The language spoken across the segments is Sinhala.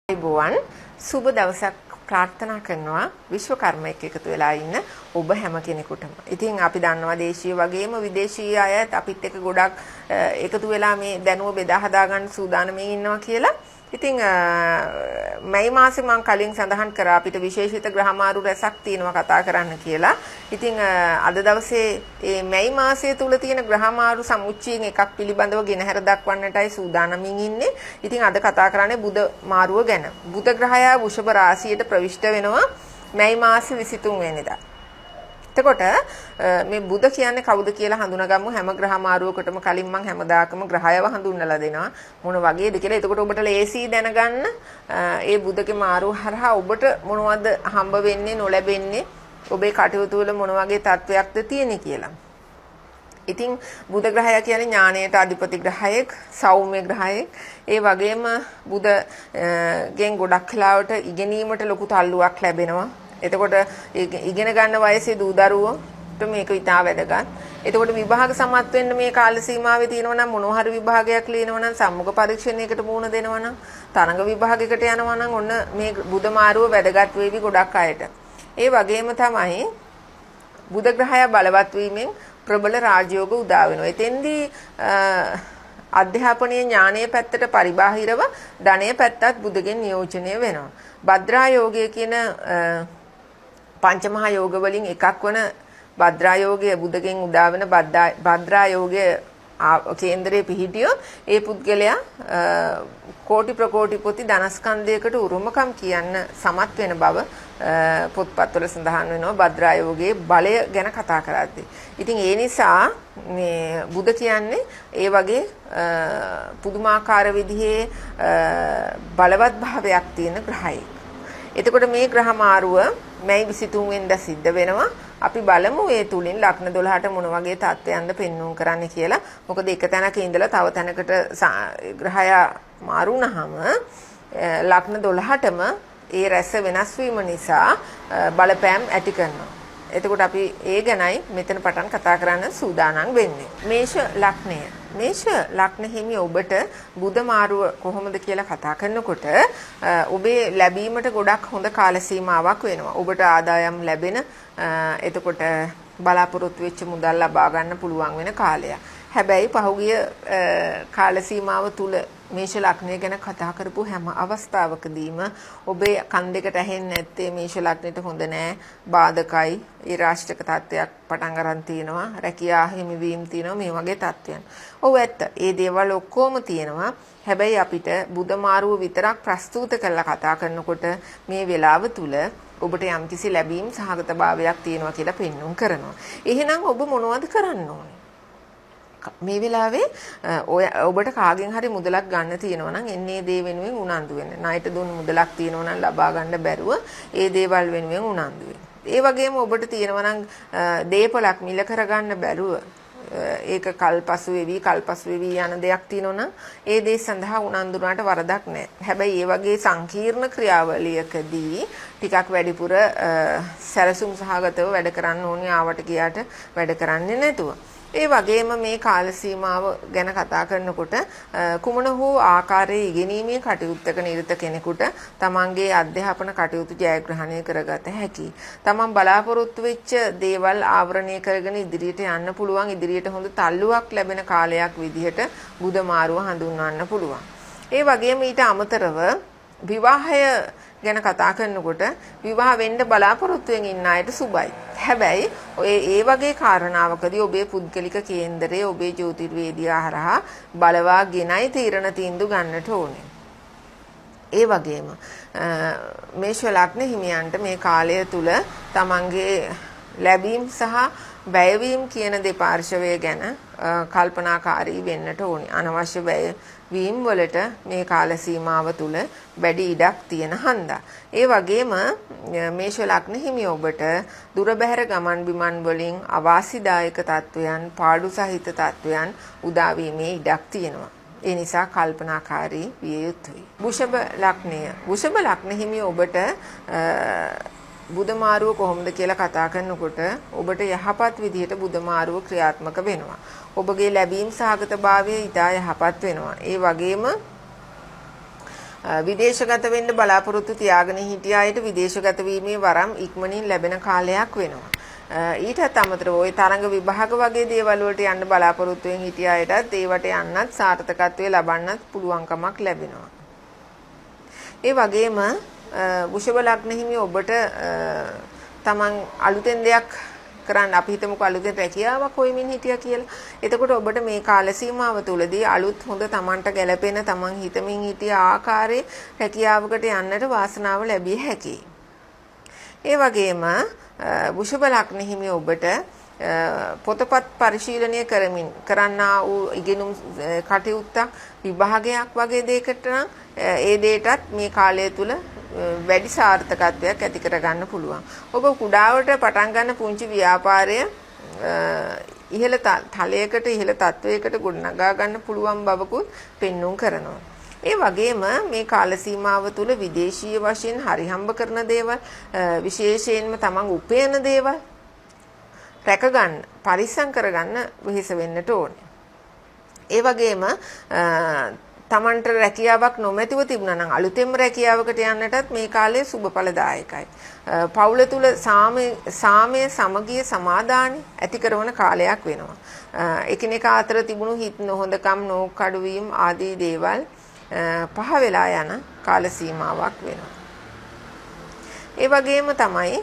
අයිබෝවන් සුබ දවසක් ප්‍රාර්ථනා කරනවා විශ්වකර්ම එක්ක එකතු වෙලා ඉන්න ඔබ හැම කෙනෙකුටම. ඉතින් අපි දන්නවා දේශීය වගේම විදේශීය අයත් අපිත් එක්ක ගොඩක් එකතු වෙලා මේ දැනුව බෙදා හදා ගන්න සූදානම්ෙන් ඉන්නවා කියලා. ඉතින් මැයි මාසේ මම කලින් සඳහන් කරා අපිට විශේෂිත ග්‍රහමාරු රැසක් තියෙනවා කතා කරන්න කියලා. ඉතින් අද දවසේ මේ මැයි මාසය තුල තියෙන ග්‍රහමාරු සමුච්චයෙන් එකක් පිළිබඳව ගෙනහැර දක්වන්නටයි සූදානම්ින් ඉන්නේ. ඉතින් අද කතා කරන්නේ බුධ මාරුව ගැන. බුධ ග්‍රහයා වෘෂභ රාශියට ප්‍රවිෂ්ඨ වෙනවා මැයි මාසේ 23 වෙනිදා. එතකොට මේ බුධ කියන්නේ කවුද කියලා හඳුනාගමු. හැම ග්‍රහ මාරුවකටම කලින් මම හැමදාකම ග්‍රහයව හඳුන්වලා දෙනවා මොන වගේද කියලා. එතකොට ඔබට ලේසි දැනගන්න ඒ බුධගේ මාරුව හරහා ඔබට මොනවද හම්බ වෙන්නේ නොලැබෙන්නේ ඔබේ කටයුතු වල මොන වගේ තත්වයක්ද තියෙන්නේ කියලා. ඉතින් බුධ ග්‍රහය කියන්නේ ඥානයට අධිපති ග්‍රහයෙක්, සෞම්‍ය ග්‍රහයෙක්. ඒ වගේම බුධ ගෙන් ගොඩක් කාලවට ඉගෙනීමට ලොකු තල්ලුවක් ලැබෙනවා. එතකොට ඉගෙන ගන්න වයසේ දූ දරුවෝට මේක ඉතා වැදගත්. එතකොට විභාග සමත් වෙන්න මේ කාල සීමාවේ තියෙනවා නම් මොනවා හරි විභාගයක් ලියනවා නම් සම්මුඛ පරීක්ෂණයකට මුහුණ දෙනවා නම් තරඟ විභාගයකට යනවා නම් ඔන්න මේ බුධ මාරුව වැදගත් වේවි ගොඩක් අයට. ඒ වගේම තමයි බුධ ග්‍රහය බලවත් වීමෙන් ප්‍රබල රාජයෝග උදා වෙනවා. එතෙන්දී අධ්‍යාපනීය ඥානීය පැත්තට පරිබාහිරව ධනීය පැත්තත් බුධගෙන් නියෝජනය වෙනවා. භද්‍රා යෝගය කියන පංචමහා යෝග වලින් එකක් වන භද්‍රා යෝගය බුධගෙන් උදා වෙන භද්‍රා යෝගය කේන්දරයේ පිහිටියොත් ඒ පුද්ගලයා කෝටි ප්‍රකෝටිපති ධනස්කන්ධයකට උරුමකම් කියන්න සමත් වෙන බව පොත්පත්වල සඳහන් වෙනවා භද්‍රා යෝගයේ බලය ගැන කතා කරද්දී. ඉතින් ඒ නිසා මේ බුධ කියන්නේ ඒ වගේ පුදුමාකාර විදිහේ බලවත් භාවයක් තියෙන ග්‍රහයෙක්. එතකොට මේ ග්‍රහ මාරුව මැයි 23 වෙනිදා සිද්ධ වෙනවා. අපි බලමු ඒ තුලින් ලග්න 12ට මොන වගේ තත්ත්වයන්ද පෙන්වුම් කරන්න කියලා. මොකද එක තැනක ඉඳලා තව තැනකට ග්‍රහය මාරු වුණාම ලග්න 12ටම ඒ රැස වෙනස් වීම නිසා බලපෑම් ඇති කරනවා. එතකොට අපි ඒ ගැනයි මෙතන පටන් කතා කරන්න සූදානම් වෙන්නේ. මේෂ ලග්නය. මේෂ ලග්න හිමි ඔබට බුධ මාරුව කොහොමද කියලා කතා කරනකොට ඔබේ ලැබීමට ගොඩක් හොඳ කාල සීමාවක් වෙනවා. ඔබට ආදායම් ලැබෙන එතකොට බලාපොරොත්තු වෙච්ච මුදල් ලබා ගන්න පුළුවන් වෙන කාලයක්. හැබැයි පහුගිය කාල සීමාව තුල මේෂ ලග්නය ගැන කතා කරපු හැම අවස්ථාවකදීම ඔබේ කන් දෙකට ඇහෙන්නේ නැත්තේ මේෂ ලග්නෙට හොඳ නෑ, බාධකයි, ඒ රාශික තත්ත්වයක් පටන් ගන්න තියෙනවා, රැකියා හිමිවීම තියෙනවා, මේ වගේ තත්ත්වයන්. ඔව් ඇත්ත. ඒ දේවල් ඔක්කොම තියෙනවා. හැබැයි අපිට බුධ මාරුව විතරක් ප්‍රස්තුත කරලා කතා කරනකොට මේ වෙලාව තුල ඔබට යම්කිසි ලැබීම් සහගතභාවයක් තියෙනවා කියලා පෙන්වුම් කරනවා. එහෙනම් ඔබ මොනවද කරන්න ඕනේ? මේ වෙලාවේ ඔබට කාගෙන් හරි මුදලක් ගන්න තියෙනවා නම් එන්නේ දේ වෙනුවෙන් උනන්දු වෙන්න. ණයට දුන්න මුදලක් තියෙනවා නම් ලබා ගන්න බැරුව ඒ දේවල් වෙනුවෙන් උනන්දු වෙන්න. ඒ වගේම ඔබට තියෙනවා නම් දේපලක් මිල කරගන්න බැරුව ඒක කල්පසු වෙවි යන දෙයක් තියෙනවා නම් ඒ දේ සඳහා උනන්දු වුණාට වරදක් නැහැ. හැබැයි ඒ වගේ සංකීර්ණ ක්‍රියාවලියකදී ටිකක් වැඩිපුර සැලසුම් සහගතව වැඩ කරන්න ඕනේ ආවට ගියාට වැඩ කරන්නේ නැතුව. ඒ වගේම මේ කාල සීමාව ගැන කතා කරනකොට කුමන හෝ ආකාරයේ ඉගෙනීමේ කටයුත්තක නිරත කෙනෙකුට තමන්ගේ අධ්‍යාපන කටයුතු ජයග්‍රහණය කරගත හැකියි. තමන් බලාපොරොත්තු වෙච්ච දේවල් ආවරණය කරගෙන ඉදිරියට යන්න පුළුවන්. ඉදිරියට හොඳ තල්ලුවක් ලැබෙන කාලයක් විදිහට බුධ මාරුව හඳුන්වන්න පුළුවන්. ඒ වගේම ඊට අමතරව විවාහය ගැන කතා කරනකොට විවාහ වෙන්න බලාපොරොත්තු වෙමින් ඉන්න අයට සුබයි. හැබැයි ඒ වගේ කාරණාවකදී ඔබේ පුද්ගලික කේන්දරයේ ඔබේ ජ්‍යොතිර්වේදියා හරහා බලවාගෙනයි තීරණ තීන්දුව ගන්නට ඕනේ. ඒ වගේම මේෂ ලග්න හිමියන්ට මේ කාලය තුල තමන්ගේ ලැබීම් සහ වැයවීම් කියන දෙපාර්ශවය ගැන කල්පනාකාරී වෙන්නට ඕනේ. අනවශ්‍ය වැයවීම් වලට මේ කාල සීමාව තුල වැඩි ඉඩක් තියෙන හන්දා. ඒ වගේම මේෂ ලග්න හිමි ඔබට දුර බැහැර ගමන් බිමන් වලින් අවාසිදායක තත්වයන්, පාඩු සහිත තත්වයන් උදා වීමේ ඉඩක් තියෙනවා. ඒ නිසා කල්පනාකාරී විය යුතුයි. වෘෂභ ලග්නය. වෘෂභ ලග්න හිමි ඔබට බුධ මාරුව කොහොමද කියලා කතා කරනකොට ඔබට යහපත් විදිහට බුධ මාරුව ක්‍රියාත්මක වෙනවා. ඔබගේ ලැබීම් සහගතභාවය ඉතා යහපත් වෙනවා. ඒ වගේම විදේශගත වෙන්න බලාපොරොත්තු තියාගෙන හිටිය අයට විදේශගත වීමේ වරම් ඉක්මනින් ලැබෙන කාලයක් වෙනවා. ඊටත් අමතරව ওই තරඟ විභාග වගේ දේවල් වලට යන්න බලාපොරොත්තුෙන් හිටිය අයටත් ඒවට යන්නත් සාර්ථකත්වයේ ලබන්නත් පුළුවන්කමක් ලැබෙනවා. ඒ වගේම වෘෂභ ලග්න හිමි ඔබට තමන් අලුතෙන් දෙයක් කරන්න අපි හිතමුකෝ අලුතෙන් රැකියාවක් හොයමින් හිටියා කියලා. එතකොට ඔබට මේ කාල සීමාව තුළදී අලුත් හොඳ තමන්ට ගැළපෙන තමන් හිතමින් හිටිය ආකාරයේ රැකියාවකට යන්නට වාසනාව ලැබිය හැකියි. ඒ වගේම වෘෂභ ලග්න හිමි ඔබට පොතපත් පරිශීලනය කරන්නා වූ ඉගෙනුම් කටයුත්තක් විභාගයක් වගේ දෙයකට නම් ඒ දෙයටත් මේ කාලය තුල වැඩි සාර්ථකත්වයක් ඇති කරගන්න පුළුවන්. ඔබ කුඩාවට පටන් ගන්න පුංචි ව්‍යාපාරය ඉහළ තලයකට ඉහළ තත්වයකට ගොඩනගා ගන්න පුළුවන් බවකුත් පෙන්눔 කරනවා. ඒ වගේම මේ කාල සීමාව තුළ විදේශීය වශයෙන් හරිහම්බ කරන දේවල් විශේෂයෙන්ම තමන් උපයන දේවල් රැක ගන්න පරිස්සම් කරගන්න වෙහෙස වෙන්නට ඕනේ. ඒ වගේම තමන්ට රැකියාවක් නොමැතිව තිබුණා නම් අලුතෙන්ම රැකියාවකට යන්නටත් මේ කාලය සුබඵලදායකයි. පවුල තුල සාමය සමගිය සමාදානයි ඇති කරන කාලයක් වෙනවා. එකිනෙකා අතර තිබුණු හිත් නොහොඳකම් නෝකඩු වීම ආදී දේවල් පහ වෙලා යන කාල සීමාවක් වෙනවා. ඒ වගේම තමයි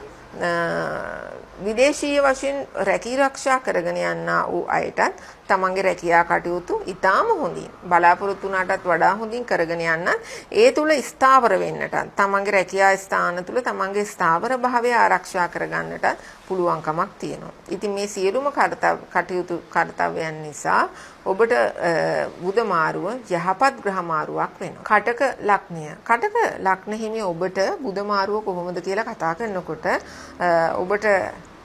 විදේශීය වශයෙන් රැකී ආරක්ෂා කරගෙන යන්නා වූ අයටත් තමන්ගේ රැකියා කටයුතු ඉතාම හොඳින් බලාපොරොත්තු වුණාටත් වඩා හොඳින් කරගෙන යන්න ඒ තුල ස්ථාවර වෙන්නට තමන්ගේ රැකියා ස්ථාන තුල තමන්ගේ ස්ථාවර භාවය ආරක්ෂා කරගන්නට පුළුවන්කමක් තියෙනවා. ඉතින් මේ සියලුම කර්තව්‍යයන් නිසා ඔබට බුධ මාරුව යහපත් ග්‍රහ මාරුවක් වෙනවා. කටක ලග්නය. කටක ලග්න හිමි ඔබට බුධ මාරුව කොහොමද කියලා කතා කරනකොට ඔබට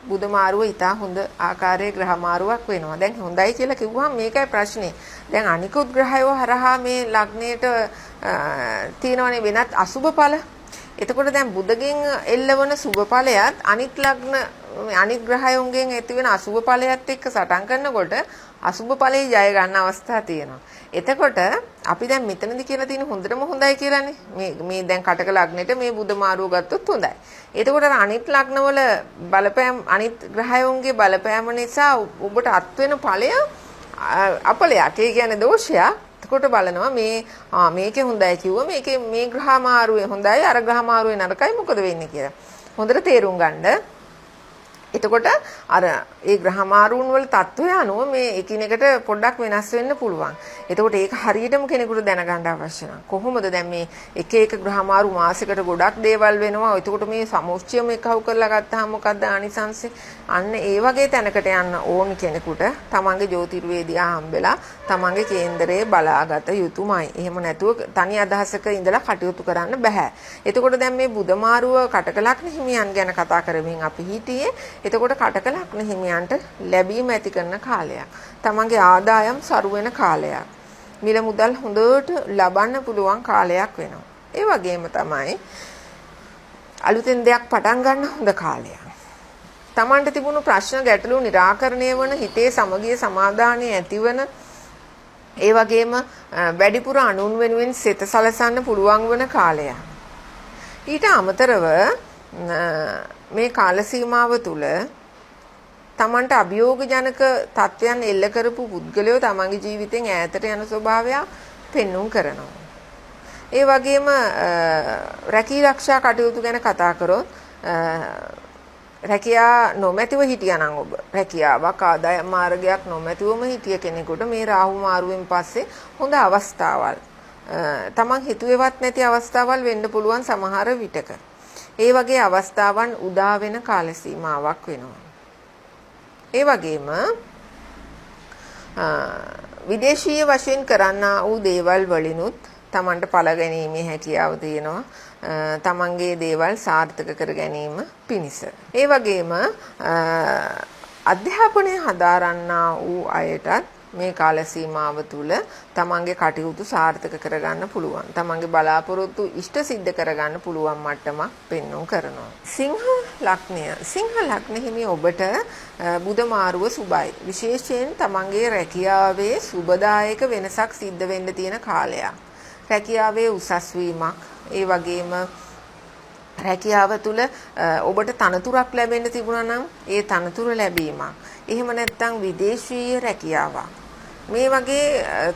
බුධ මාරුව ඉතා හොඳ ආකාරයේ ග්‍රහ මාරුවක් වෙනවා. දැන් හොඳයි කියලා කිව්වහම මේකයි ප්‍රශ්නේ. දැන් අනිකුත් ග්‍රහයෝ හරහා මේ ලග්නයට තියෙනවනේ වෙනත් අසුබ ඵල. එතකොට දැන් බුධගෙන් එල්ලවන සුබ ඵලයත් අනිත් ලග්න අනිත් ග්‍රහයන්ගෙන් ඇති වෙන අසුබ ඵලයත් එක්ක සටන් කරනකොට අසුබ ඵලයේ ජය ගන්න අවස්ථා තියෙනවා. එතකොට අපි දැන් මෙතනදි කියලා තියෙන හොඳටම හොඳයි කියලානේ. මේ දැන් කටක ලග්නෙට මේ බුධ මාරුව ගත්තොත් හොඳයි. එතකොට අනිත් ලග්නවල බලපෑම් අනිත් ග්‍රහයන්ගේ බලපෑම නිසා ඔබට අත් වෙන ඵලය අපලයක්. ඒ කියන්නේ දෝෂයක්. එතකොට බලනවා මේකේ හොඳයි කිව්ව මේකේ මේ ග්‍රහ මාරුවේ හොඳයි අර ග්‍රහ මාරුවේ නරකයි මොකද වෙන්නේ කියලා. හොඳට තේරුම් ගන්න. එතකොට අර ඒ ග්‍රහ මාරුන් වල තත්ත්වය අනුව මේ එකිනෙකට පොඩ්ඩක් වෙනස් වෙන්න පුළුවන්. එතකොට ඒක හරියටම කෙනෙකුට දැනගන්න අවශ්‍ය නැහැ. කොහොමද දැන් මේ එක එක ග්‍රහ මාරු මාසෙකට ගොඩක් දේවල් වෙනවා. එතකොට මේ සමුච්චයම එකහුව කරලා ගත්තාම මොකද්ද ආනිසංසෙ? අන්න ඒ වගේ තැනකට යන්න ඕනි කෙනෙකුට තමන්ගේ ජ්‍යොතිර්වේදියා හම්බෙලා තමන්ගේ කේන්දරයේ බලාගත යුතුමයි. එහෙම නැතුව තනි අදහසක ඉඳලා කටයුතු කරන්න බෑ. එතකොට දැන් මේ බුධ මාරුව කටක ලග්න හිමියන් ගැන කතා කරමින් අපි හිටියේ. එතකොට කටක ලග්න හිමියන්ට ලැබීම ඇති කරන කාලයක්. තමන්ගේ ආදායම් සරු වෙන කාලයක්. මිල මුදල් හොඳට ලබන්න පුළුවන් කාලයක් වෙනවා. ඒ වගේම තමයි අලුතෙන් දෙයක් පටන් ගන්න හොඳ කාලයක්. තමන්ට තිබුණු ප්‍රශ්න ගැටලු निराකරණය වන හිතේ සමගිය සමාදානය ඇතිවන ඒ වගේම වැඩිපුර අනුන් වෙනුවෙන් සිත සලසන්න පුළුවන් වන කාලයක්. ඊට අමතරව මේ කාල සීමාව තුළ තමන්ට අභියෝගජනක තත්ත්වයන් එල්ල කරපු පුද්ගලයෝ තමන්ගේ ජීවිතෙන් ඈතට යන ස්වභාවයක් පෙන්눔 කරනවා. ඒ වගේම රැකී ආරක්ෂා කටයුතු ගැන කතා කරොත් රැකියා නොමැතිව හිටියානම් ඔබ රැකියාවක් ආදායම් මාර්ගයක් නොමැතිවම හිටිය කෙනෙකුට මේ රාහු මාරුවෙන් පස්සේ හොඳ අවස්ථාවල් තමන් හිතුවේවත් නැති අවස්ථාවල් වෙන්න පුළුවන් සමහර විටක. ඒ වගේ අවස්ථාවන් උදා වෙන කාල සීමාවක් වෙනවා. ඒ වගේම විදේශීය වශයෙන් කරන්නා වූ දේවල් වලිනුත් තමන්ට පළ ගැනීමේ හැකියාව තියෙනවා. තමන්ගේ දේවල් සාර්ථක කර ගැනීම පිණිස. ඒ වගේම අධ්‍යාපනය හදාරන්නා වූ අයටත් මේ කාල සීමාව තුළ තමන්ගේ කටයුතු සාර්ථක කරගන්න පුළුවන්. තමන්ගේ බලාපොරොත්තු ඉෂ්ට සිද්ධ කරගන්න පුළුවන් මට්ටමක් පෙන්වු කරනවා. සිංහ ලග්නය. සිංහ ලග්න හිමි ඔබට බුධ මාරුව සුබයි. විශේෂයෙන් තමන්ගේ රැකියාවේ සුබදායක වෙනසක් සිද්ධ වෙන්න තියෙන කාලයක්. රැකියාවේ උසස් වීමක්, ඒ වගේම රැකියාව තුළ ඔබට තනතුරක් ලැබෙන්න තිබුණා නම් ඒ තනතුර ලැබීමක්. එහෙම නැත්නම් විදේශීය රැකියාවක්. මේ වගේ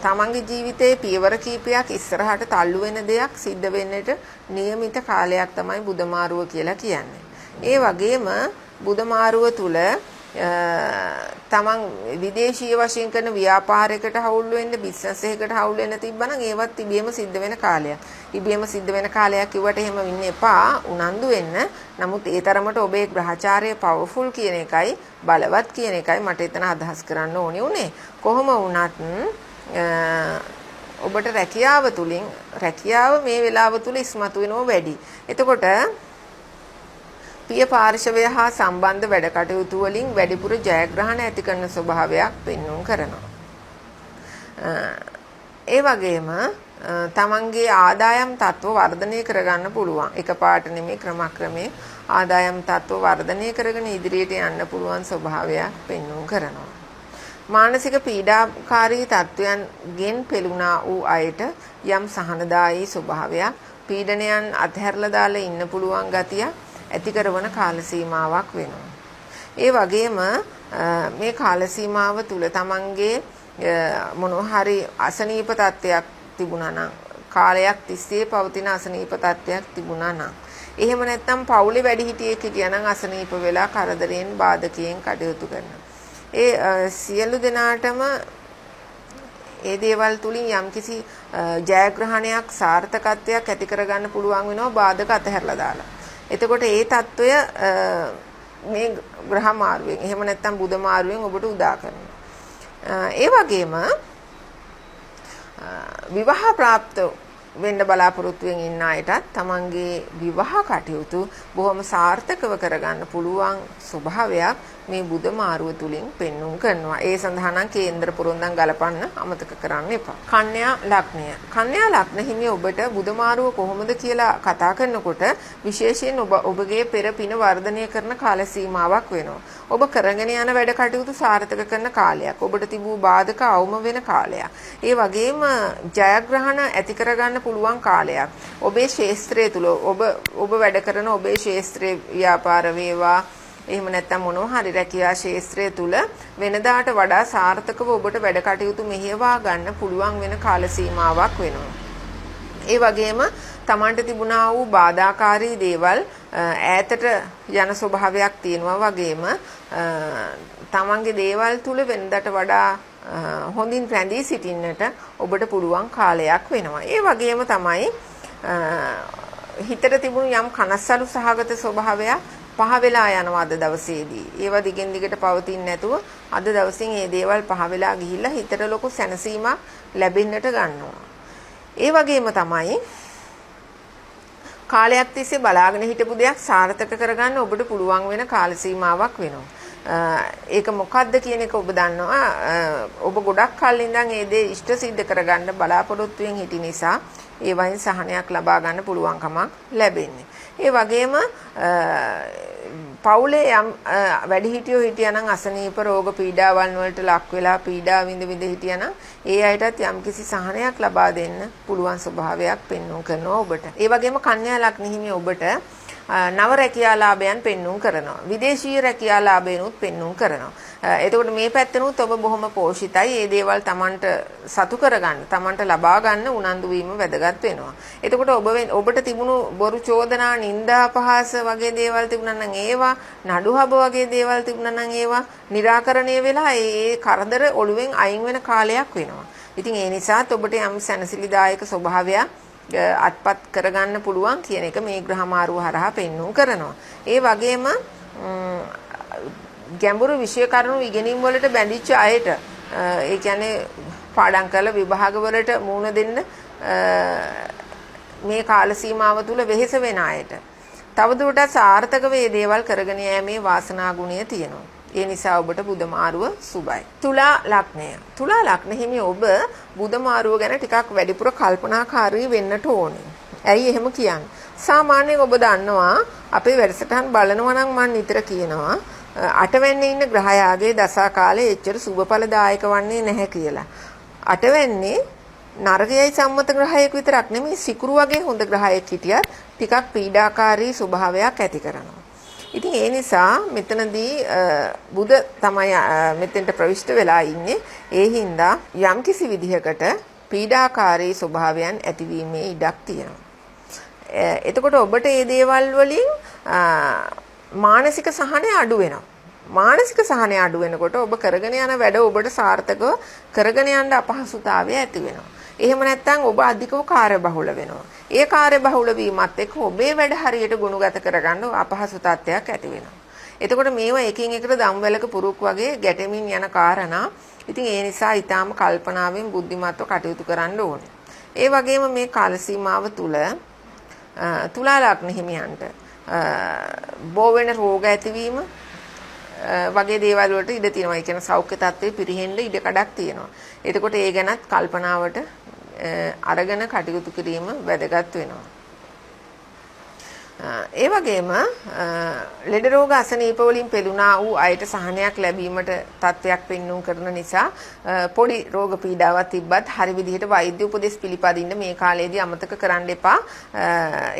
තමන්ගේ ජීවිතයේ පියවර කීපයක් ඉස්සරහට තල්ලු වෙන දෙයක් සිද්ධ වෙන්නට નિયમિત කාලයක් තමයි බුදමාරුව කියලා කියන්නේ. ඒ වගේම බුදමාරුව තුල තමන් විදේශීය වශයෙන් කරන ව්‍යාපාරයකට හවුල් වෙන්න, බිස්නස් එකකට හවුල් වෙන්න තිබ්බනම් ඒවත් ඉබේම සිද්ධ වෙන කාලයක්. ඉබේම සිද්ධ වෙන කාලයක් කිව්වට එහෙම වෙන්න එපා, උනන්දු වෙන්න. නමුත් ඒ තරමට ඔබේ ග්‍රහචාරය පවර්ෆුල් කියන එකයි, බලවත් කියන එකයි මට එතන අදහස් කරන්න ඕනේ උනේ. කොහොම වුණත් ඔබට රැකියාව තුලින් රැකියාව මේ වෙලාව තුල ඉස්මතු වෙනව වැඩි. එතකොට පිය පාර්ශවය හා සම්බන්ධ වැඩ කටයුතු වලින් වැඩිපුර ජයග්‍රහණ ඇති කරන ස්වභාවයක් පෙන්වුම් කරනවා. ඒ වගේම තමන්ගේ ආදායම් තත්ත්ව වර්ධනය කරගන්න පුළුවන්. එකපාරට නෙමෙයි, ක්‍රමක්‍රමයෙන් ආදායම් තත්ත්ව වර්ධනය කරගෙන ඉදිරියට යන්න පුළුවන් ස්වභාවයක් පෙන්වුම් කරනවා. මානසික පීඩාකාරී තත්ත්වයන්ගෙන් පෙළුණා වූ අයට යම් සහනදායී ස්වභාවයක්, පීඩනයන් අත්හැරලා දාලා ඉන්න පුළුවන් ගතිය ඇති කරන කාල සීමාවක් වෙනවා. ඒ වගේම මේ කාල සීමාව තුල තමන්ගේ මොනවා හරි අසනීප තත්ත්වයක් තිබුණා නම්, කාලයක් තිස්සේ පවතින අසනීප තත්ත්වයක් තිබුණා නම්, එහෙම නැත්නම් පවුලේ වැඩිහිටියෙක් හිටියා නම් අසනීප වෙලා කරදරයෙන් බාධකයෙන් කටයුතු කරනවා. ඒ සියලු දෙනාටම ඒ දේවල් තුලින් යම්කිසි ජයග්‍රහණයක්, සාර්ථකත්වයක් ඇති කරගන්න පුළුවන් වෙනවා බාධක අතහැරලා දාලා. එතකොට ඒ తত্ত্বය මේ ග්‍රහ මාරුවෙන්, එහෙම නැත්නම් බුධ මාරුවෙන් ඔබට උදා කරනවා. ඒ වගේම විවාහ ප්‍රාප්ත වෙන්න බලාපොරොත්තු වෙන ඉන්න අයටත් තමන්ගේ විවාහ කටයුතු බොහොම සාර්ථකව කරගන්න පුළුවන් ස්වභාවයක් මේ බුධ මාරුව තුලින් පෙන්වුම් කරනවා. ඒ සඳහා නම් කේන්ද්‍ර පොරොන්දම් ගලපන්න අමතක කරන්න එපා. කන්‍යා ලග්නය. කන්‍යා ලග්න හිමි ඔබට බුධ මාරුව කොහොමද කියලා කතා කරනකොට විශේෂයෙන් ඔබගේ පෙර පින වර්ධනය කරන කාල සීමාවක් වෙනවා. ඔබ කරගෙන යන වැඩ කටයුතු සාර්ථක කරන කාලයක්. ඔබට තිබූ බාධක අවම වෙන කාලයක්. ඒ වගේම ජයග්‍රහණ ඇති කරගන්න පුළුවන් කාලයක්. ඔබේ ශාස්ත්‍රය තුල ඔබ වැඩ කරන ඔබේ ශාස්ත්‍රයේ ව්‍යාපාර වේවා, එහෙම නැත්නම් මොනවා හරි රැකියා ශාස්ත්‍රය තුල වෙනදාට වඩා සාර්ථකව ඔබට වැඩ කටයුතු මෙහෙයවා ගන්න පුළුවන් වෙන කාල සීමාවක් වෙනවා. ඒ වගේම තමන්ට තිබුණා වූ බාධාකාරී දේවල් ඈතට යන ස්වභාවයක් තියෙනවා. වගේම තමන්ගේ දේවල් තුල වෙනදාට වඩා හොඳින් රැඳී සිටින්නට ඔබට පුළුවන් කාලයක් වෙනවා. ඒ වගේම තමයි හිතට තිබුණු යම් කනස්සලු සහගත ස්වභාවයක් පහ වෙලා යනවා අද දවසේදී. ඒවා දිගින් දිගට පවතින්නේ නැතුව අද දවසින් මේ දේවල් පහ වෙලා ගිහිල්ලා හිතට ලොකු සැනසීමක් ලැබෙන්නට ගන්නවා. ඒ වගේම තමයි කාලයක් තිස්සේ බලාගෙන හිටපු දෙයක් සාර්ථක කරගන්න ඔබට පුළුවන් වෙන කාල සීමාවක් වෙනවා. ඒක මොකක්ද කියන එක ඔබ දන්නවා. ඔබ ගොඩක් කල් ඉඳන් මේ දේ ඉෂ්ට සිද්ධ කරගන්න බලාපොරොත්තු වෙන හිටි නිසා ඒ වයින් සහනයක් ලබා ගන්න පුළුවන්කමක් ලැබෙන්නේ. ඒ වගේම පවුලේ යම් වැඩිහිටියෝ හිටියානම් අසනීප රෝග පීඩාවන් වලට ලක් වෙලා පීඩා විඳ හිටියානම් ඒ අයටත් යම්කිසි සහනයක් ලබා දෙන්න පුළුවන් ස්වභාවයක් පෙන්වුම් කරනවා ඔබට. ඒ වගේම කන්‍යා ලග්න හිමි ඔබට නව රැකියාලාභයන් පෙන්වුම් කරනවා. විදේශීය රැකියාලාභයනුත් පෙන්වුම් කරනවා. එතකොට මේ පැත්තෙනුත් ඔබ බොහොම පෝෂිතයි. මේ දේවල් Tamanට සතු කරගන්න, Tamanට ලබා ගන්න උනන්දු වීම වැදගත් වෙනවා. එතකොට ඔබට තිබුණු බොරු චෝදනා, නිന്ദා, අපහාස වගේ දේවල් තිබුණා නම් ඒවා, නඩුහබ වගේ දේවල් තිබුණා නම් ඒවා निराකරණය වෙලා ඒ කරදර ඔළුවෙන් අයින් වෙන කාලයක් වෙනවා. ඉතින් ඒ නිසාත් ඔබට යම් සැනසිලිදායක ස්වභාවයක් අත්පත් කරගන්න පුළුවන් කියන එක මේ ග්‍රහ මාරුව හරහා පෙන්වුම් කරනවා. ඒ වගේම ගැඹුරු විෂය කරුණු ඉගෙනීම් වලට බැඳිච්ච අයට, ඒ කියන්නේ පාඩම් කරලා විභාග වලට මුහුණ දෙන්න මේ කාල සීමාව තුල වෙහෙස වෙන අයට තවදුරටත් සාර්ථක වේ දේවල් කරගෙන යෑමේ වාසනා ගුණය තියෙනවා. ඒ නිසා ඔබට බුධ මාරුව සුබයි. තුලා ලග්නය. තුලා ලග්න හිමි ඔබ බුධ මාරුව ගැන ටිකක් වැඩිපුර කල්පනාකාරී වෙන්නට ඕනේ. ඇයි එහෙම කියන්නේ? සාමාන්‍යයෙන් ඔබ දන්නවා අපේ වැඩසටහන් බලනවා නම් මම නිතර කියනවා අටවැන්නේ ඉන්න ග්‍රහයාගේ දසා කාලේ එච්චර සුබඵලදායක වන්නේ නැහැ කියලා. අටවැන්නේ නරකයයි සම්මත ග්‍රහයෙක් විතරක් නෙමෙයි සිකුරු වගේ හොඳ ග්‍රහයෙක් හිටියත් ටිකක් පීඩාකාරී ස්වභාවයක් ඇති කරනවා. ඉතින් ඒ නිසා මෙතනදී බුද තමයි මෙතෙන්ට ප්‍රවිෂ්ඨ වෙලා ඉන්නේ. ඒ හින්දා යම්කිසි විදිහකට පීඩාකාරී ස්වභාවයන් ඇතිවීමේ ඉඩක් තියෙනවා. එතකොට ඔබට මේ දේවල් වලින් මානසික සහනය අඩු වෙනවා. මානසික සහනය අඩු වෙනකොට ඔබ කරගෙන යන වැඩ ඔබට සාර්ථකව කරගෙන යන්න අපහසුතාවය ඇති වෙනවා. එහෙම නැත්නම් ඔබ අධිකව කාර්යබහුල වෙනවා. ඒ කාර්යබහුල වීමත් එක්ක ඔබේ වැඩ හරියට ගුණගත කරගන්න අපහසු තත්ත්වයක් ඇති වෙනවා. එතකොට මේවා එකින් එකට දම්වැලක පුරුක් වගේ ගැටෙමින් යන කාරණා. ඉතින් ඒ නිසා ඊටාම කල්පනාවෙන් බුද්ධිමත්ව කටයුතු කරන්න ඕනේ. ඒ වගේම මේ කාල සීමාව තුල තුලා ලග්න හිමියන්ට බෝ වෙන රෝග ඇතිවීම වගේ දේවල් වලට ඉඩ තියෙනවා. ඒ කියන්නේ සෞඛ්‍ය තත්ත්වයේ පිරිහෙන්න ඉඩ කඩක් තියෙනවා. එතකොට ඒ ගැනත් කල්පනාවට අරගෙන කටයුතු කිරීම වැදගත් වෙනවා. ඒ වගේම ලෙඩ රෝග අසනීප වලින් පෙළුණා වූ අයට සහනයක් ලැබීමට තත්ත්වයක් පෙන්වුම් කරන නිසා පොඩි රෝග පීඩාවක් තිබ්බත් හරි විදිහට වෛද්‍ය උපදෙස් පිළිපදින්න මේ කාලේදී අමතක කරන්න එපා.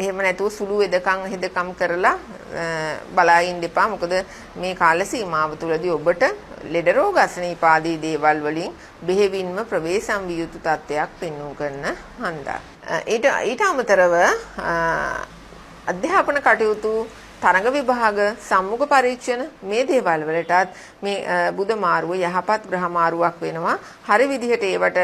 එහෙම නැතුව සුළු හෙදකම් කරලා බලා ඉන්න එපා. මොකද මේ කාල සීමාව තුළදී ඔබට ලෙඩ රෝග අසනීප ආදී දේවල් වලින් බෙහෙවින්ම ප්‍රවේශම් විය යුතු තත්ත්වයක් පෙන්වුම් කරන හන්දා. ඊට අමතරව අධ්‍යාපන කටයුතු තරඟ විභාග සම්මුඛ පරීක්ෂණ මේ දේවල් වලටත් මේ බුද මාරුව යහපත් ග්‍රහ මාරුවක් වෙනවා. හරි විදිහට ඒවට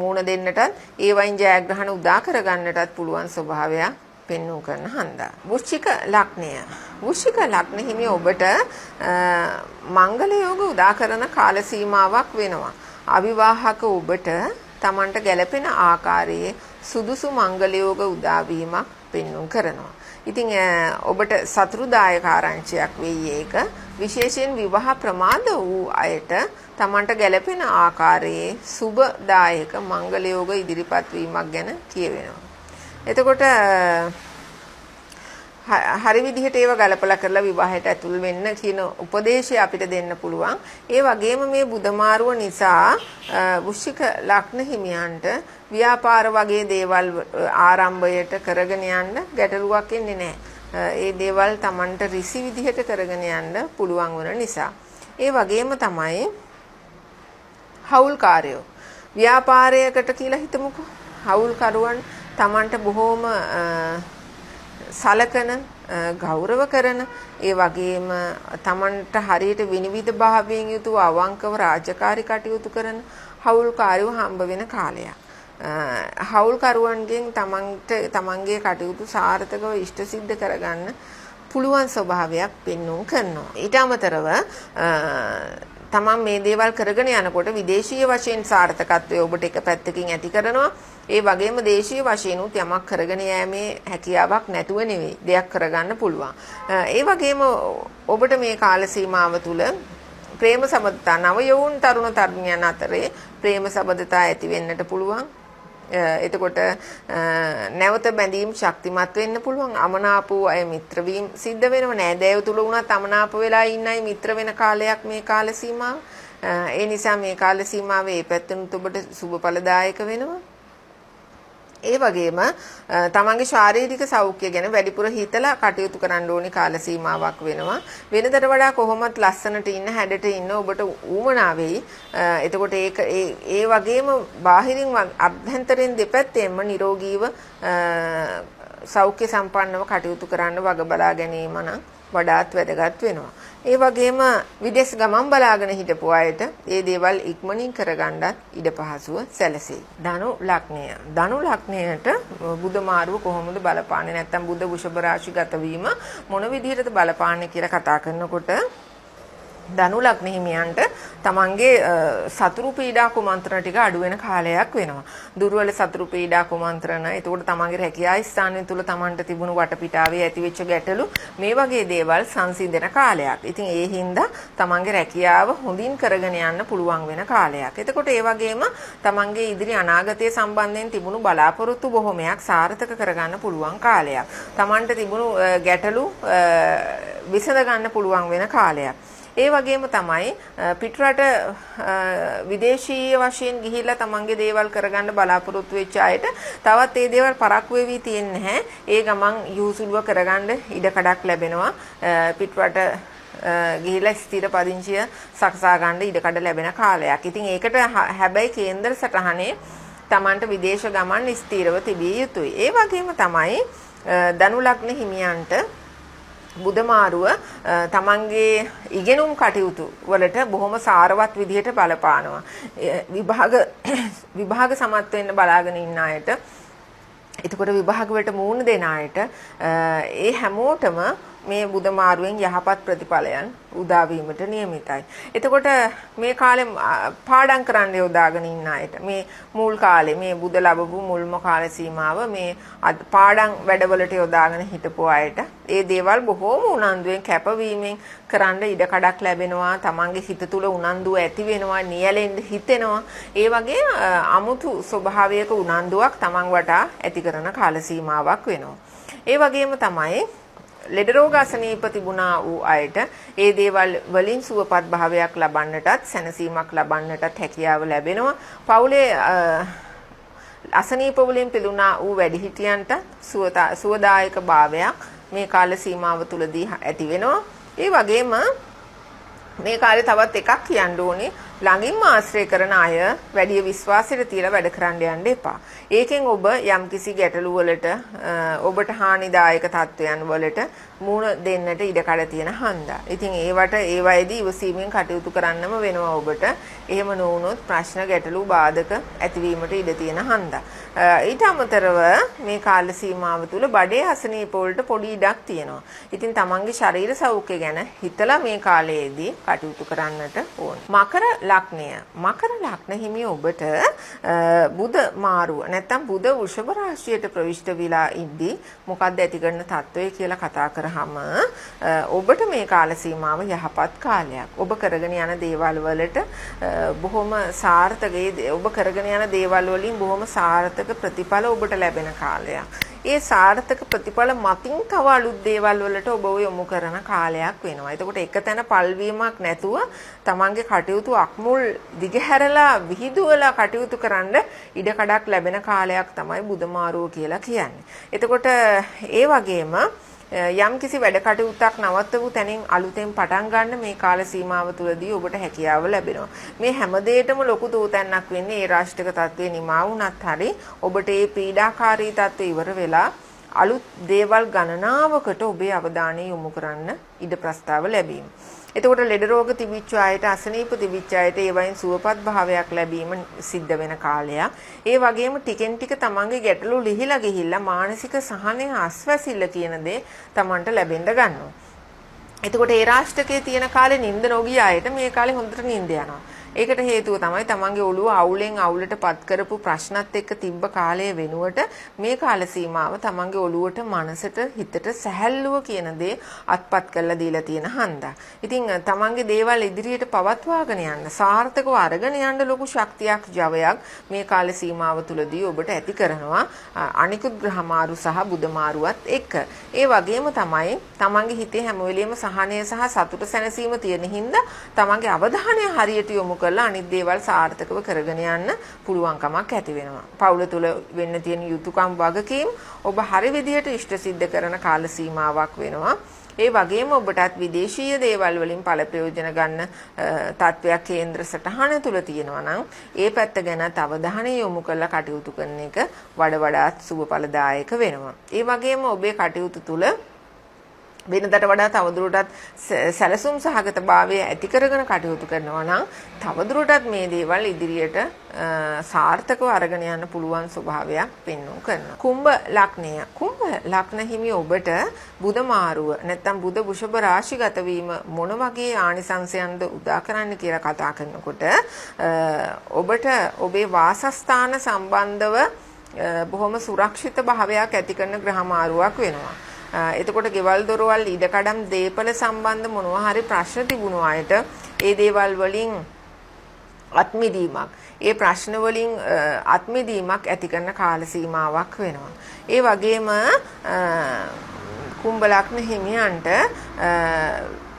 මූණ දෙන්නටත් ඒ වයින් ජයග්‍රහණ උදා කරගන්නටත් පුළුවන් ස්වභාවයක් පෙන්වුම් කරන හන්දා. වෘශ්චික ලග්නය. වෘශ්චික ලග්න හිමි ඔබට මංගල යෝග උදා කරන කාල සීමාවක් වෙනවා. අවිවාහක ඔබට Tamanට ගැළපෙන ආකාරයේ සුදුසු මංගල යෝග උදා වීමක් පෙන්වුම් කරනවා. ඉතින් ඔබට සතුරුදායක ආරංචියක් වෙයි ඒක. විශේෂයෙන් විවාහ ප්‍රමාද වූ අයට Tamanට ගැළපෙන ආකාරයේ සුබදායක මංගල යෝග ඉදිරිපත් වීමක් ගැන කියවෙනවා. එතකොට හරි විදිහට ඒව ගලපලා කරලා විවාහයට ඇතුල් වෙන්න කියන උපදේශය අපිට දෙන්න පුළුවන්. ඒ වගේම මේ බුධ මාරුව නිසා වෘශ්චික ලග්න හිමියන්ට ව්‍යාපාර වගේ දේවල් ආරම්භයට කරගෙන යන්න ගැටලුවක් එන්නේ නැහැ. ඒ දේවල් Tamanට රිසි විදිහට කරගෙන යන්න පුළුවන් වන නිසා. ඒ වගේම තමයි හවුල්කාරයෝ. ව්‍යාපාරයකට කියලා හිතමුකෝ. හවුල්කරුවන් Tamanට බොහෝම සලකන ගෞරව කරන ඒ වගේම Tamanට හරියට විනිවිද භාවයෙන් යුතුව අවංකව රාජකාරී කටයුතු කරන හවුල්කාරයෝ හම්බ වෙන කාලයක්. හවුල්කරුවන්ගෙන් තමන්ගේ කටයුතු සාර්ථකව ඉෂ්ට සිද්ධ කරගන්න පුළුවන් ස්වභාවයක් පෙන්වුම් කරනවා. ඊට අමතරව තමන් මේ දේවල් කරගෙන යනකොට විදේශීය වශයෙන් සාර්ථකත්වය ඔබට එක පැත්තකින් ඇති කරනවා. ඒ වගේම දේශීය වශයෙන් උත් යමක් කරගෙන යෑමේ හැකියාවක් නැතුව නෙවෙයි දෙයක් කරගන්න පුළුවන්. ඒ වගේම ඔබට මේ කාල සීමාව තුළ ප්‍රේම සබඳතා නව යවුන් තරුණ තරුණියන් අතරේ ප්‍රේම සබඳතා ඇති වෙන්නට පුළුවන්. එතකොට නැවත බැඳීම් ශක්තිමත් වෙන්න පුළුවන්. අමනාප වූ අය මිත්‍ර වීම සිද්ධ වෙනව. නෑදෑයෝ තුල වුණත් අමනාප වෙලා ඉන්න අය මිත්‍ර වෙන කාලයක් මේ කාල සීමාව. ඒ නිසා මේ කාල සීමාවේ මේ පැත්තෙනුත් ඔබට සුබඵලදායක වෙනවා. ඒ වගේම තමන්ගේ ශාරීරික සෞඛ්‍ය ගැන වැඩිපුර හිතලා කටයුතු කරන්න ඕනි කාල සීමාවක් වෙනවා. වෙනදට වඩා කොහොමත් ලස්සනට ඉන්න හැඩට ඉන්න ඔබට ඌමනා වෙයි. එතකොට ඒ වගේම බාහිරින් අභ්‍යන්තරයෙන් දෙපැත්තෙන්ම නිරෝගීව සෞඛ්‍ය සම්පන්නව කටයුතු කරන්න වග බලා ගැනීම නම් වඩාත් වැදගත් වෙනවා. ඒ වගේම විදේශ ගමන් බලාගෙන හිටපු අයට මේ දේවල් ඉක්මනින් කරගන්නත් ඉඩ පහසුව සැලසෙයි. ධනු ලග්නය. ධනු ලග්නයට බුධ මාරුව කොහොමද බලපාන්නේ නැත්නම් බුධ වෘෂභ රාශිගත වීම මොන විදිහටද බලපාන්නේ කියලා කතා කරනකොට ධනු ලග්න හිමියන්ට තමන්ගේ සතුරු පීඩා කුමන්ත්‍රණ ටික අඩු වෙන කාලයක් වෙනවා. දුර්වල සතුරු පීඩා කුමන්ත්‍රණ, ඒතකොට තමන්ගේ රැකියා ස්ථානය තුල තමන්ට තිබුණු වටපිටාවේ ඇතිවෙච්ච ගැටලු මේ වගේ දේවල් සංසිඳන කාලයක්. ඉතින් ඒ හින්දා තමන්ගේ රැකියාව හොඳින් කරගෙන යන්න පුළුවන් වෙන කාලයක්. එතකොට ඒ වගේම තමන්ගේ ඉදිරි අනාගතය සම්බන්ධයෙන් තිබුණු බලාපොරොත්තු බොහොමයක් සාර්ථක කරගන්න පුළුවන් කාලයක්. තමන්ට තිබුණු ගැටලු විසඳ ගන්න පුළුවන් වෙන කාලයක්. ඒ වගේම තමයි පිටරට විදේශීය වශයෙන් ගිහිල්ලා තමන්ගේ දේවල් කරගන්න බලාපොරොත්තු වෙච්ච අයට තවත් ඒ දේවල් පරක්කු වෙවි තියෙන්නේ නැහැ. ඒ ගමන් යහුසුලුව කරගන්න ඉඩ කඩක් ලැබෙනවා. පිටරට ගිහිලා ස්ථිර පදිංචිය සකසා ගන්න ඉඩ කඩ ලැබෙන කාලයක්. ඉතින් ඒකට හැබැයි කේන්දර සටහනේ තමන්ට විදේශ ගමන් ස්ථිරව තිබිය යුතුයි. ඒ වගේම තමයි ධනු ලග්න හිමියන්ට බුදමාරුව තමන්ගේ ඉගෙනුම් කටයුතු වලට බොහොම සාරවත් විදිහට බලපානවා. විභාග සමත් වෙන්න බලාගෙන ඉන්න අයට, එතකොට විභාග වලට මූණ දෙන අයට ඒ හැමෝටම මේ බුදමාරුවෙන් යහපත් ප්‍රතිඵලයන් උදා වීමට නියමිතයි. එතකොට මේ කාලේ පාඩම් කරන්න යොදාගෙන ඉන්න අයට මේ මුල් කාලේ මේ බුද ලැබපු මුල්ම කාල සීමාව මේ පාඩම් වැඩවලට යොදාගෙන හිටපු අයට ඒ දේවල් බොහෝම උනන්දුවෙන් කැපවීමෙන් කරන්න ඉඩ කඩක් ලැබෙනවා. තමන්ගේ හිත තුළ උනන්දුව ඇති වෙනවා, නියැලෙන්න හිතෙනවා. ඒ වගේ අමුතු ස්වභාවයක උනන්දුවක් තමන් වටා ඇති කරන කාල සීමාවක් වෙනවා. ඒ වගේම තමයි ලෙඩ රෝග අසනීප තිබුණා වූ අයට ඒ දේවල් වලින් සුවපත් භාවයක් ලබන්නටත් සැනසීමක් ලබන්නටත් හැකියාව ලැබෙනවා. පවුලේ අසනීප වලින් පිළුණා වූ වැඩිහිටියන්ට සුවදායක භාවයක් මේ කාල සීමාව තුලදී ඇති වෙනවා. ඒ වගේම මේ කාලේ තවත් එකක් කියන්න ඕනේ, ළඟින්ම ආශ්‍රය කරන අය වැඩි විශ්වාසයට තියලා වැඩ කරන්න යන්න එපා. ඒකෙන් ඔබ යම්කිසි ගැටලු වලට ඔබට හානිදායක තත්වයන් වලට මුහුණ දෙන්නට ඉඩ කඩ තියෙන හන්දා. ඉතින් ඒවයිදී ඉවසීමෙන් කටයුතු කරන්නම වෙනවා ඔබට. එහෙම නොවුනොත් ප්‍රශ්න ගැටලු බාධක ඇතිවීමට ඉඩ තියෙන හන්දා. ඊට අමතරව මේ කාල සීමාව තුළ බඩේ අසනීප වලට පොඩි ඉඩක් තියෙනවා. ඉතින් තමන්ගේ ශරීර සෞඛ්‍ය ගැන හිතලා මේ කාලයේදී කටයුතු කරන්නට ඕනේ. මකර ලග්න හිමි ඔබට බුද මාරුව නැත්නම් බුද වෘෂභ රාශියට ප්‍රවිෂ්ඨ වෙලා ඉද්දී මොකක්ද ඇති කරන තත්වය කියලා කතා කරාම ඔබට මේ කාල සීමාව යහපත් කාලයක්. ඔබ කරගෙන යන දේවල් වලට බොහොම සාර්ථකයි. ඔබ කරගෙන යන දේවල් වලින් බොහොම සාර්ථක ප්‍රතිඵල ඔබට ලැබෙන කාලයක්. ඒ සාර්ථක ප්‍රතිඵල මතින් තව අලුත් දේවල් වලට ඔබ යොමු කරන කාලයක් වෙනවා. එතකොට එක තැන පල්වීමක් නැතුව තමන්ගේ කටයුතු අක්මුල් දිගහැරලා විහිදුවලා කටයුතු කරන්න ඉඩ කඩක් ලැබෙන කාලයක් තමයි බුදමාරුව කියලා කියන්නේ. එතකොට ඒ වගේම යම් කිසි වැඩ කටයුත්තක් නවත්තපු තැනින් අලුතෙන් පටන් ගන්න මේ කාල සීමාව තුළදී ඔබට හැකියාව ලැබෙනවා. මේ හැම දෙයකම ලොකු දෝතැන්නක් වෙන්නේ ඒ රාෂ්ට්‍රික තත්ත්වේ නිමා වුණත් හරි ඔබට මේ පීඩාකාරී තත්ත්වය ඉවර වෙලා අලුත් දේවල් ගණනාවකට ඔබේ අවධානය යොමු කරන්න ඉඩ ප්‍රස්තාව ලැබීම. එතකොට ලෙඩ රෝග තිබිච්ච අයට, අසනීප තිබිච්ච අයට ඒවයින් සුවපත් භාවයක් ලැබීම සිද්ධ වෙන කාලයක්. ඒ වගේම ටිකෙන් ටික තමන්ගේ ගැටලු ලිහිලා ගිහිල්ලා මානසික සහනය අස්වැසිල්ල කියන දේ තමන්ට ලැබෙන්න ගන්නවා. එතකොට ඒ රාෂ්ට්‍රකයේ තියෙන කාලේ නිින්ද නොගිය අයට මේ කාලේ හොඳට නිින්ද යනවා. ඒකට හේතුව තමයි තමන්ගේ ඔළුව අවුලෙන් අවුලටපත් කරපු ප්‍රශ්නත් එක්ක තිබ්බ කාලය වෙනුවට මේ කාල සීමාව තමන්ගේ ඔළුවට, මනසට, හිතට සැහැල්ලුව කියන දේ අත්පත් කරලා දීලා තියෙන හන්දා. ඉතින් තමන්ගේ දේවල් ඉදිරියට පවත්වාගෙන යන්න, සාර්ථකව අරගෙන යන්න ලොකු ශක්තියක්, ජවයක් මේ කාල සීමාව තුලදී ඔබට ඇති කරනවා අනිකුත් ග්‍රහමාරු සහ බුදමාරුවත් එක්ක. ඒ වගේම තමයි තමන්ගේ හිතේ හැම වෙලෙම සහනය සහ සතුට සැනසීම තියෙන හින්දා තමන්ගේ අවධානය හරියට යොමු කරලා අනිත් දේවල් සාර්ථකව කරගෙන යන්න පුළුවන්කමක් ඇති වෙනවා. පවුල තුල වෙන්න තියෙන යුතුයකම් වගකීම් ඔබ හරි විදිහට ඉෂ්ට සිද්ධ කරන කාල සීමාවක් වෙනවා. ඒ වගේම ඔබටත් විදේශීය දේවල් වලින් ඵල ප්‍රයෝජන ගන්න තත්වයක් කේන්ද්‍ර සටහන තුල තියෙනවා නම් ඒ පැත්ත ගැන අවධානය යොමු කරලා කටයුතු කරන එක වඩාත් සුබඵලදායක වෙනවා. ඒ වගේම ඔබේ කටයුතු තුල වෙනදට වඩා තවදුරටත් සැලසුම් සහගතභාවය ඇති කරගෙන කටයුතු කරනවා නම් තවදුරටත් මේ දේවල් ඉදිරියට සාර්ථකව අරගෙන යන්න පුළුවන් ස්වභාවයක් පෙන්වු කරනවා. කුම්භ ලග්න හිමි ඔබට බුද මාරුව නැත්නම් බුද වෘෂභ රාශිගත වීම මොන වගේ ආනිසංසයන්ද උදා කරන්න කියලා කතා කරනකොට ඔබට ඔබේ වාසස්ථාන සම්බන්ධව බොහොම සුරක්ෂිත භාවයක් ඇති කරන ග්‍රහ මාරුවක් වෙනවා. එතකොට ගෙවල් දොරවල් ඉඩකඩම් දේපල සම්බන්ධ මොනවා හරි ප්‍රශ්න තිබුණු අයට ඒ දේවල් වලින් අත්මිදීමක්, ඒ ප්‍රශ්න වලින් අත්මිදීමක් ඇති කරන කාල සීමාවක් වෙනවා. ඒ වගේම කුම්භ ලග්න හිමියන්ට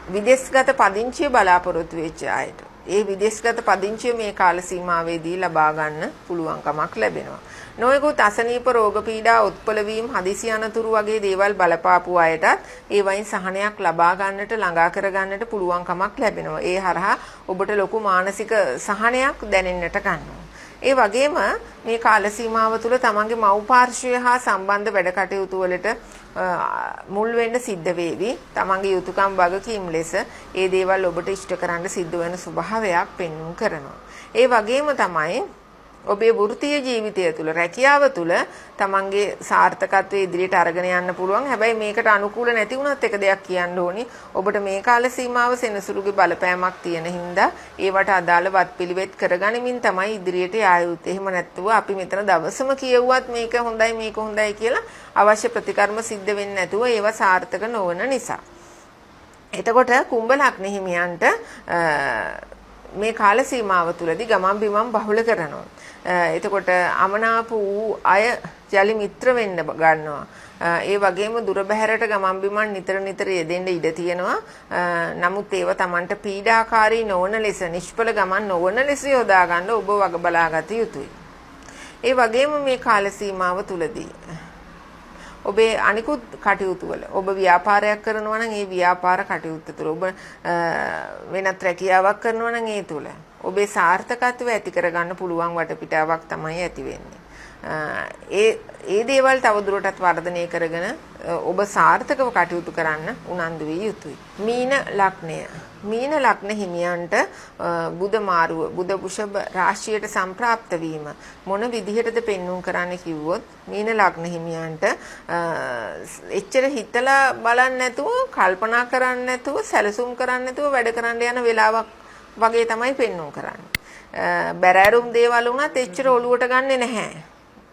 විදේශගත පදිංචිය බලාපොරොත්තු වෙච්ච අයට ඒ විදේශගත පදිංචිය මේ කාල සීමාවේදී ලබා ගන්න පුළුවන්කමක් ලැබෙනවා. නොයෙකුත් අසනීප රෝග පීඩා උත්පල වීම හදිසි අනතුරු වගේ දේවල් බලපාපු අයටත් ඒ වයින් සහනයක් ලබා ගන්නට ළඟා කර ගන්නට පුළුවන්කමක් ලැබෙනවා. ඒ හරහා ඔබට ලොකු මානසික සහනයක් දැනෙන්නට ගන්නවා. ඒ වගේම මේ කාල සීමාව තුළ තමන්ගේ මව් පාර්ශ්වය හා සම්බන්ධ වැඩ කටයුතු වලට මුල් වෙන්න සිද්ධ වේවි. තමන්ගේ යුතුයකම් වගකීම් ලෙස ඒ දේවල් ඔබට ඉෂ්ට කරන්න සිද්ධ වෙන ස්වභාවයක් පෙන්වු කරනවා. ඒ වගේම තමයි ඔබේ වෘත්තීය ජීවිතය තුළ රැකියාව තුළ තමන්ගේ සාර්ථකත්වයේ ඉදිරියට අරගෙන යන්න පුළුවන්. හැබැයි මේකට අනුකූල නැති වුණත් එක දෙයක් කියන්න ඕනි. ඔබට මේ කාල සීමාව සෙනසුරුගේ බලපෑමක් තියෙන හින්දා ඒවට අදාළ වත්පිළිවෙත් කරගනිමින් තමයි ඉදිරියට යා යුත්තේ. එහෙම නැත්නම් අපි මෙතන දවසම කියෙව්වත් මේක හොඳයි මේක හොඳයි කියලා අවශ්‍ය ප්‍රතිකර්ම සිද්ධ වෙන්නේ නැතුව ඒවා සාර්ථක නොවන නිසා. එතකොට කුම්භ ලග්න හිමියන්ට මේ කාල සීමාව තුළදී ගමන් බිමන් බහුල කරනවා. එතකොට අමනාප වූ අය ජලි මිත්‍ර වෙන්න ගන්නවා. ඒ වගේම දුර බැහැරට ගමන් බිමන් නිතර යෙදෙන්න ඉඩ තියෙනවා. නමුත් ඒව Tamanට පීඩාකාරී නොවන ලෙස නිෂ්ඵල ගමන් නොවන ලෙස යොදා ගන්න ඔබ වග බලාගත යුතුයි. ඒ වගේම මේ කාල සීමාව තුළදී ඔබේ අනිකුත් කටයුතු වල ඔබ ව්‍යාපාරයක් කරනවා නම් ඒ ව්‍යාපාර කටයුත්ත තුළ ඔබ වෙනත් රැකියාවක් කරනවා නම් ඒ තුළ ඔබේ සාර්ථකත්වය ඇති කරගන්න පුළුවන් වටපිටාවක් තමයි ඇති වෙන්නේ. ඒ දේවල් තවදුරටත් වර්ධනය කරගෙන ඔබ සාර්ථකව කටයුතු කරන්න උනන්දු විය යුතුයි. මීන ලග්නය. මීන ලග්න හිමියන්ට බුධ මාරුව බුධ වෘෂභ රාශියට සම්ප්‍රාප්ත වීම මොන විදිහටද පෙන්වුම් කරන්න කිව්වොත් මීන ලග්න හිමියන්ට එච්චර හිතලා බලන්න නැතුව කල්පනා කරන්න නැතුව සැලසුම් කරන්න නැතුව වැඩ කරන්න යන වෙලාවක් වගේ තමයි පෙන්වුම් කරන්නේ. බැරෑරුම් දේවල් වුණත් එච්චර ඔලුවට ගන්නෙ නැහැ.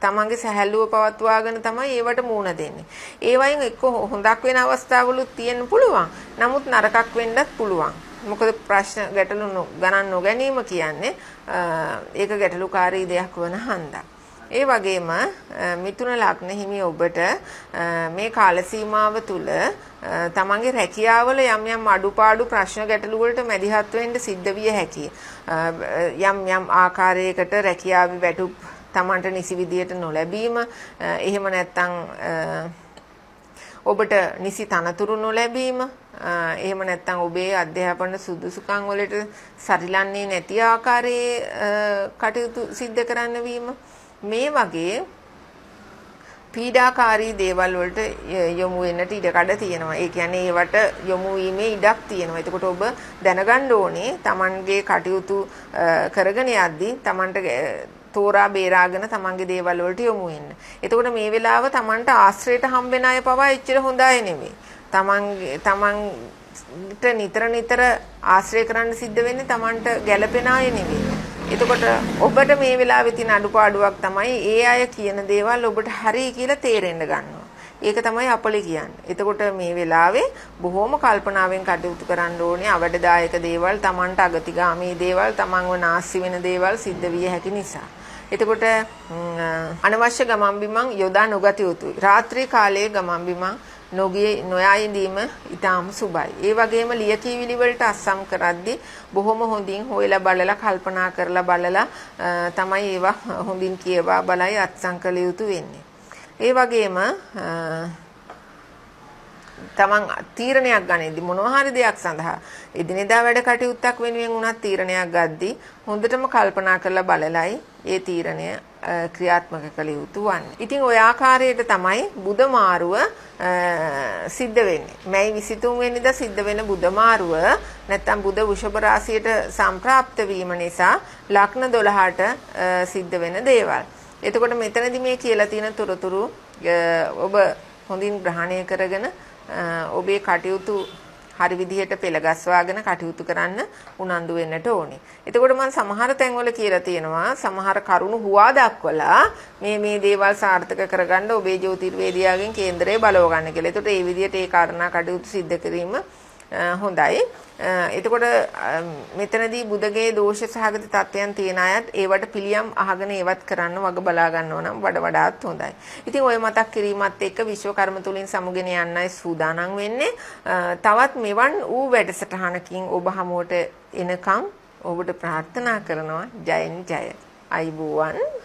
තමන්ගේ සැහැල්ලුව පවත්වාගෙන තමයි ඒවට මූණ දෙන්නේ. ඒ වයින් එක්ක හොඳක් වෙන අවස්ථාවලුත් තියෙන්න පුළුවන්. නමුත් නරකක් වෙන්නත් පුළුවන්. මොකද ප්‍රශ්න ගැටලු ගණන් නොගැනීම කියන්නේ ඒක ගැටලුකාරී දෙයක් වන හන්දා. ඒ වගේම මිථුන ලග්න හිමි ඔබට මේ කාල සීමාව තුළ තමන්ගේ රැකියාවල යම් අඩුපාඩු ප්‍රශ්න ගැටලු වලට මැදිහත් වෙන්න සිද්ධ විය හැකියි. යම් ආකාරයකට රැකියාවේ වැටුප් තමන්ට නිසි විදියට නොලැබීම, එහෙම නැත්නම් ඔබට නිසි තනතුරු නොලැබීම, එහෙම නැත්නම් ඔබේ අධ්‍යාපන සුදුසුකම් වලට සරිලන්නේ නැති ආකාරයේ කටයුතු සිද්ධ කරන්න වීම, මේ වගේ පීඩාකාරී දේවල් වලට යොමු වෙන්නට ඉඩකඩ තියෙනවා. ඒ කියන්නේ ඒවට යොමු වීමේ ඉඩක් තියෙනවා. එතකොට ඔබ දැනගන්න ඕනේ Tamanගේ කටයුතු කරගෙන යද්දී Tamanට තෝරා බේරාගෙන තමන්ගේ දේවල් වලට යොමු වෙන්න. එතකොට මේ වෙලාව තමන්ට ආශ්‍රයයට හම්බෙන අය පවා එච්චර හොඳ අය නෙමෙයි. තමන්ට නිතර ආශ්‍රය කරන්න සිද්ධ වෙන්නේ තමන්ට ගැළපෙන අය නෙමෙයි. එතකොට ඔබට මේ වෙලාවේ තියෙන අඩුපාඩුවක් තමයි ඒ අය කියන දේවල් ඔබට හරි කියලා තේරෙන්න ගන්නවා. ඒක තමයි අපලි කියන්නේ. එතකොට මේ වෙලාවේ බොහොම කල්පනාවෙන් කටයුතු කරන්න ඕනේ. අවඩදායක දේවල්, තමන්ට අගතිගාමී දේවල්, තමන්ව නාස්ති වෙන දේවල් සිද්ධ විය හැකි නිසා. එතකොට අනවශ්‍ය ගමන් බිමන් යොදා නොගත යුතුයි. රාත්‍රී කාලයේ ගමන් බිමන් නොයා ඉඳීම ඊටාම සුබයි. ඒ වගේම ලියකියවිලි වලට අස්සම් කරද්දී බොහොම හොඳින් හොයලා බලලා කල්පනා කරලා බලලා තමයි ඒවා හොඳින් කියවා බලයි අත්සන් කළ යුතු වෙන්නේ. ඒ වගේම තමන් තීරණයක් ගන්නදී මොනවා හරි දෙයක් සඳහා එදිනෙදා වැඩ කටයුත්තක් වෙනුවෙන් උනත් තීරණයක් ගද්දී හොඳටම කල්පනා කරලා බලලයි ඒ තීරණය ක්‍රියාත්මක කළ යුතු වන්නේ. ඉතින් ওই ආකාරයට තමයි බුධ මාරුව සිද්ධ වෙන්නේ. මැයි 23 වෙනිදා සිද්ධ වෙන බුධ මාරුව නැත්නම් බුධ වෘෂභ රාශියට සම්ප්‍රාප්ත වීම නිසා ලග්න 12ට සිද්ධ වෙන දේවල්. එතකොට මෙතනදී මේ කියලා තියෙන තොරතුරු ඔබ හොඳින් ග්‍රහණය කරගෙන ඔබේ කටයුතු හරි විදිහට පෙළගස්වාගෙන කටයුතු කරන්න උනන්දු වෙන්නට ඕනේ. එතකොට මම සමහර තැන්වල කියලා තියෙනවා සමහර කරුණු හුවා දක්වලා මේ දේවල් සාර්ථක කරගන්න ඔබේ ජ්‍යොතිර්වේදියාගෙන් කේන්දරය බලව ගන්න කියලා. එතකොට මේ විදිහට ඒ කාරණා කටයුතු සිද්ධ කිරීම හොඳයි. එතකොට මෙතනදී බුදගේ දෝෂ සහගත තත්වයන් තියෙන අයත් ඒවට පිළියම් අහගෙන ඒවත් කරන්න වග බලා ගන්නවා නම් වඩාත් හොඳයි. ඉතින් ඔය මතක් කිරීමත් එක්ක විශ්වකර්ම තුලින් සමුගෙන යන්නයි සූදානම් වෙන්නේ. තවත් මෙවන් ඌ වැඩසටහනකින් ඔබ හමුවට එනකම් ඔබට ප්‍රාර්ථනා කරනවා ජයෙන් ජය. අයිබෝවන්